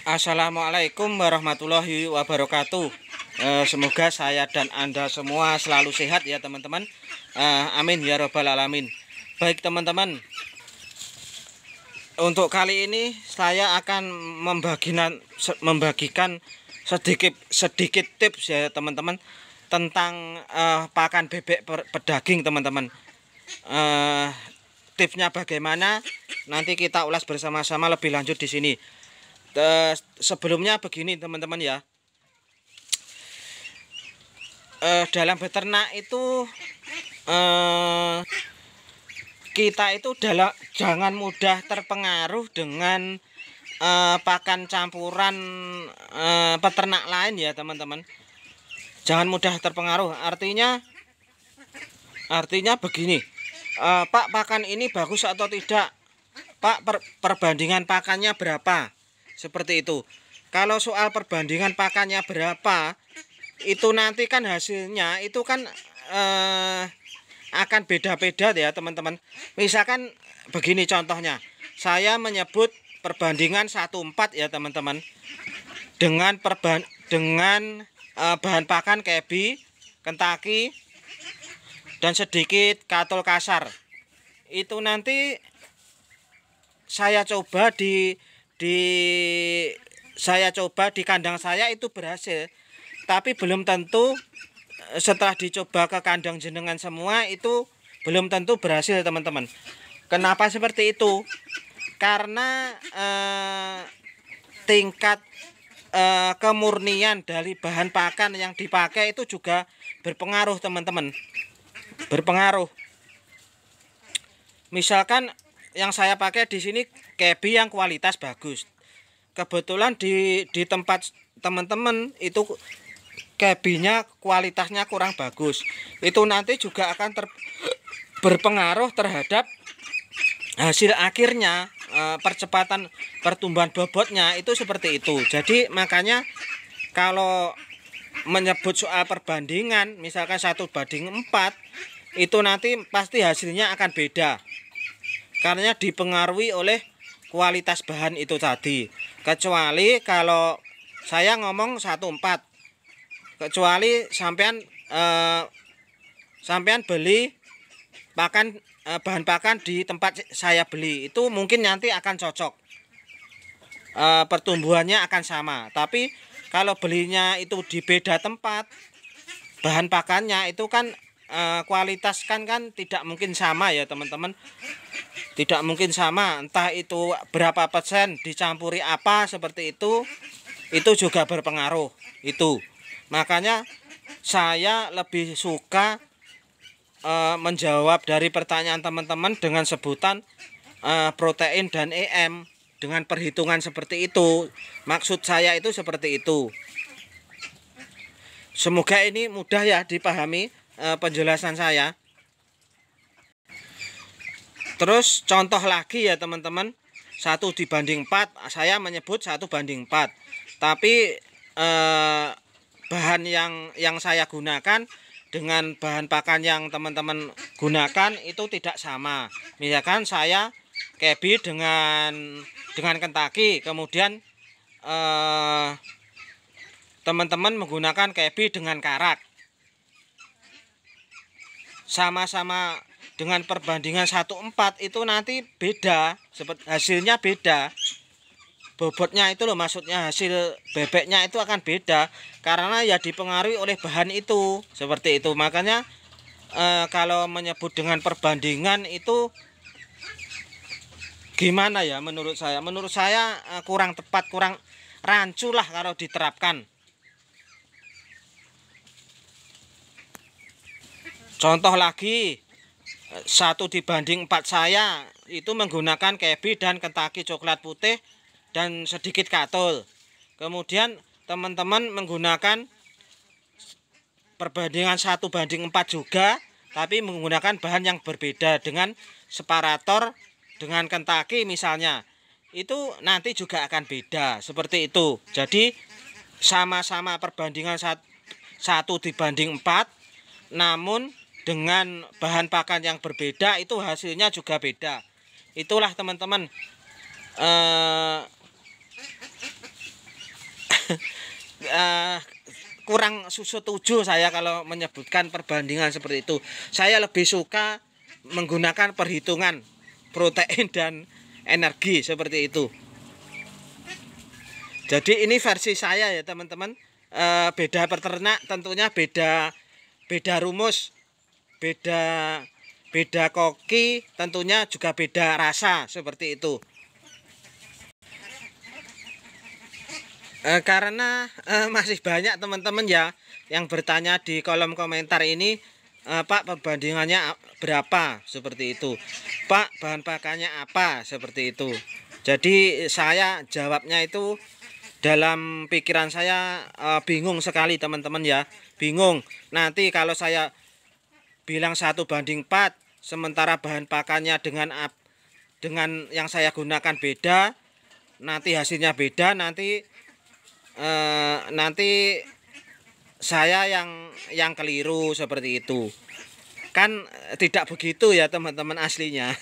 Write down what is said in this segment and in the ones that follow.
Assalamualaikum warahmatullahi wabarakatuh. Semoga saya dan Anda semua selalu sehat ya teman-teman. Amin ya robbal alamin. Baik teman-teman, untuk kali ini saya akan membagikan sedikit tips ya teman-teman tentang pakan bebek pedaging teman-teman. Tipsnya bagaimana? Nanti kita ulas bersama-sama lebih lanjut di sini. Sebelumnya begini teman-teman ya, dalam beternak itu kita itu jangan mudah terpengaruh dengan pakan campuran peternak lain ya teman-teman. Jangan mudah terpengaruh, artinya begini, Pak, pakan ini bagus atau tidak, Pak, perbandingan pakannya berapa, seperti itu. Kalau soal perbandingan pakannya berapa, itu nanti kan hasilnya itu kan akan beda-beda ya teman-teman. Misalkan begini contohnya, saya menyebut perbandingan 1:4 ya teman-teman, dengan bahan pakan kebi, Kentucky, dan sedikit katol kasar. Itu nanti saya coba di kandang saya itu berhasil, tapi belum tentu setelah dicoba ke kandang jenengan semua itu belum tentu berhasil teman-teman. Kenapa seperti itu? Karena tingkat kemurnian dari bahan pakan yang dipakai itu juga berpengaruh teman-teman, berpengaruh. Misalkan yang saya pakai di sini kebi yang kualitas bagus. Kebetulan di tempat teman-teman itu kebinya kualitasnya kurang bagus. Itu nanti juga akan berpengaruh terhadap hasil akhirnya, percepatan pertumbuhan bobotnya itu seperti itu. Jadi makanya kalau menyebut soal perbandingan misalkan 1:4, itu nanti pasti hasilnya akan beda, karena dipengaruhi oleh kualitas bahan itu tadi. Kecuali kalau saya ngomong 1:4, kecuali sampean beli pakan, bahan pakan di tempat saya beli, itu mungkin nanti akan cocok, pertumbuhannya akan sama. Tapi kalau belinya itu di beda tempat, bahan pakannya itu kan kualitas kan tidak mungkin sama ya teman-teman. Tidak mungkin sama, entah itu berapa persen dicampuri apa seperti itu juga berpengaruh itu. Makanya saya lebih suka menjawab dari pertanyaan teman-teman dengan sebutan protein dan EM dengan perhitungan seperti itu. Maksud saya itu seperti itu. Semoga ini mudah ya dipahami penjelasan saya. Terus contoh lagi ya teman-teman, 1:4, saya menyebut 1:4. Tapi bahan yang saya gunakan dengan bahan pakan yang teman-teman gunakan itu tidak sama. Misalkan saya kebi dengan Kentucky, kemudian teman-teman menggunakan kebi dengan karak, sama-sama dengan perbandingan 1:4 itu nanti beda, hasilnya beda. Bobotnya itu loh, maksudnya hasil bebeknya itu akan beda, karena ya dipengaruhi oleh bahan itu, seperti itu. Makanya kalau menyebut dengan perbandingan itu gimana ya, menurut saya kurang tepat, kurang rancu lah kalau diterapkan. Contoh lagi, 1:4 saya itu menggunakan kebi dan Kentucky coklat putih dan sedikit katol. Kemudian teman-teman menggunakan perbandingan 1:4 juga, tapi menggunakan bahan yang berbeda dengan separator dengan Kentucky misalnya, itu nanti juga akan beda, seperti itu. Jadi sama-sama perbandingan 1:4, namun dengan bahan pakan yang berbeda itu hasilnya juga beda. Itulah teman-teman kurang setuju saya kalau menyebutkan perbandingan seperti itu. Saya lebih suka menggunakan perhitungan protein dan energi seperti itu. Jadi ini versi saya ya teman-teman. Beda peternak tentunya beda rumus, beda koki, tentunya juga beda rasa seperti itu. Karena masih banyak teman-teman ya yang bertanya di kolom komentar ini, Pak perbandingannya berapa seperti itu, Pak bahan pakannya apa seperti itu. Jadi saya jawabnya itu dalam pikiran saya bingung sekali teman-teman ya, bingung. Nanti kalau saya bilang 1:4 sementara bahan pakannya dengan yang saya gunakan beda, nanti hasilnya beda, nanti saya yang keliru seperti itu. Kan tidak begitu ya teman-teman aslinya.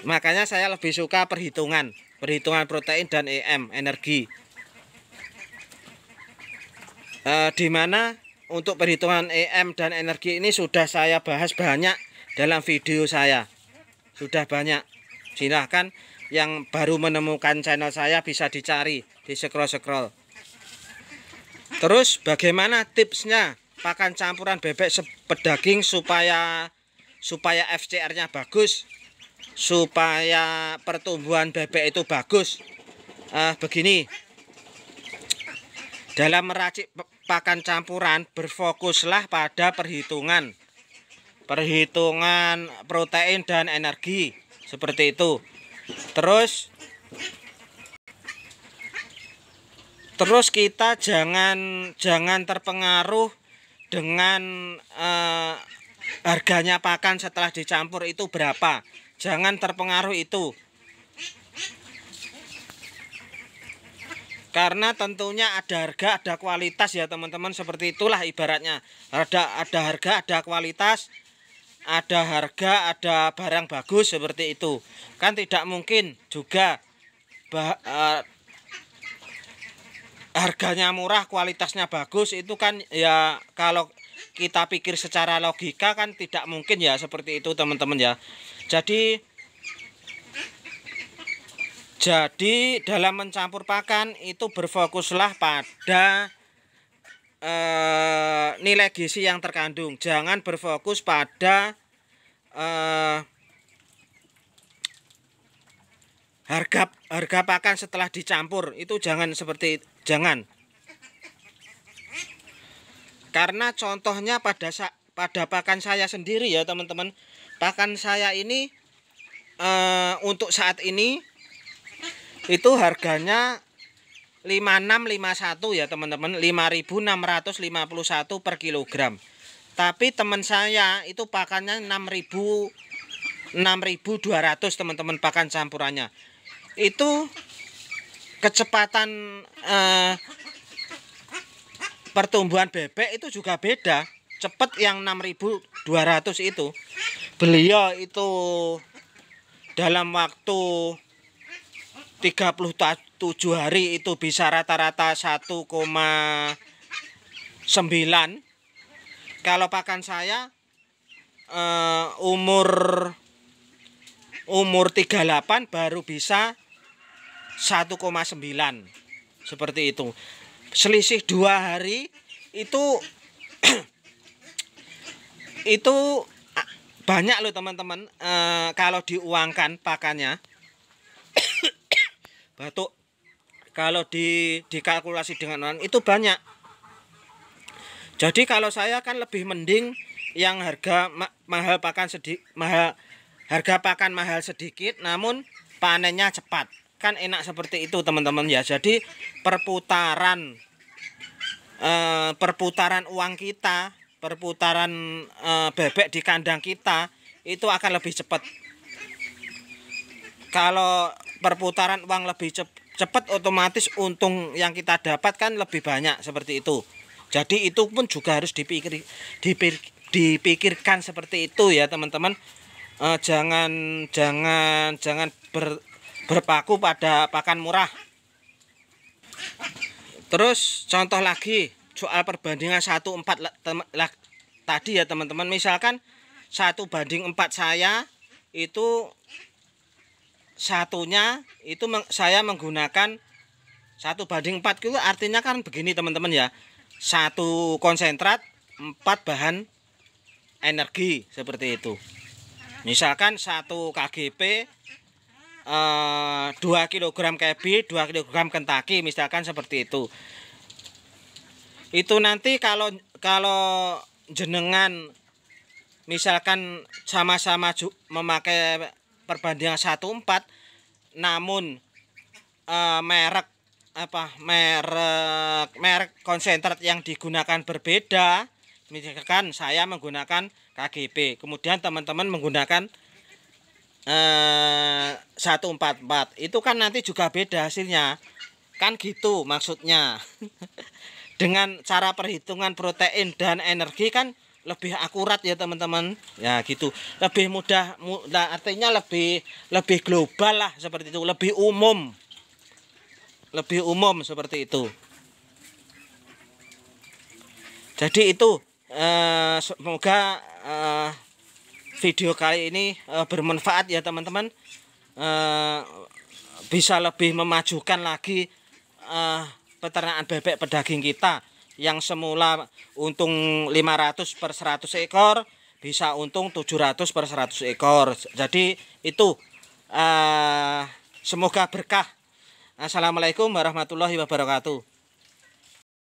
Makanya saya lebih suka perhitungan protein dan EM energi. Dimana untuk perhitungan EM dan energi ini sudah saya bahas banyak dalam video saya. Sudah banyak. Silahkan yang baru menemukan channel saya bisa dicari di scroll. Terus bagaimana tipsnya pakan campuran bebek pedaging supaya FCR-nya bagus, supaya pertumbuhan bebek itu bagus? Begini, dalam meracik pakan campuran berfokuslah pada perhitungan protein dan energi seperti itu. Terus kita jangan terpengaruh dengan harganya pakan setelah dicampur itu berapa. Jangan terpengaruh itu. Karena tentunya ada harga, ada kualitas ya teman-teman, seperti itulah ibaratnya. Ada harga, ada kualitas, ada barang bagus seperti itu. Kan tidak mungkin juga harganya murah, kualitasnya bagus, itu kan ya kalau kita pikir secara logika kan tidak mungkin ya seperti itu teman-teman ya. Jadi dalam mencampur pakan itu berfokuslah pada nilai gizi yang terkandung. Jangan berfokus pada harga pakan setelah dicampur. Itu jangan. Karena contohnya pada pakan saya sendiri ya teman-teman. Pakan saya ini untuk saat ini itu harganya 5651 ya teman-teman, 5.651 per kilogram. Tapi teman saya itu pakannya 6.200 teman-teman, pakan campurannya. Itu kecepatan pertumbuhan bebek itu juga beda. Cepat yang 6.200 itu. Beliau itu dalam waktu 37 hari itu bisa rata-rata 1,9. Kalau pakan saya umur 38 baru bisa 1,9. Seperti itu. Selisih 2 hari itu itu banyak loh teman-teman. Kalau diuangkan pakannya batuk, kalau dikalkulasi dengan orang itu banyak. Jadi kalau saya kan lebih mending yang harga harga pakan mahal sedikit namun panennya cepat. Kan enak seperti itu teman-teman ya. Jadi perputaran uang kita, perputaran bebek di kandang kita itu akan lebih cepat. Kalau perputaran uang lebih cepat, otomatis untung yang kita dapat kan lebih banyak seperti itu. Jadi itu pun juga harus dipikirkan seperti itu ya teman-teman. Jangan berpaku pada pakan murah. Terus contoh lagi soal perbandingan 1:4 tadi ya teman-teman, misalkan 1:4 saya itu satunya itu saya menggunakan 1:4 itu artinya kan begini teman-teman ya, 1 konsentrat 4 bahan energi seperti itu. Misalkan 1 KGP 2 kg kebi 2 kg kentaki misalkan seperti itu. Itu nanti kalau jenengan misalkan sama-sama memakai perbandingan 1:4 namun merek konsentrat yang digunakan berbeda. Misalkan saya menggunakan KGP, kemudian teman-teman menggunakan 1:4, itu kan nanti juga beda hasilnya kan gitu maksudnya. Dengan cara perhitungan protein dan energi kan lebih akurat ya teman-teman ya gitu, lebih mudah, artinya lebih global lah seperti itu, lebih umum seperti itu. Jadi itu semoga video kali ini bermanfaat ya teman-teman, bisa lebih memajukan lagi peternakan bebek pedaging kita yang semula untung 500 per 100 ekor bisa untung 700 per 100 ekor. Jadi itu semoga berkah. Assalamualaikum warahmatullahi wabarakatuh.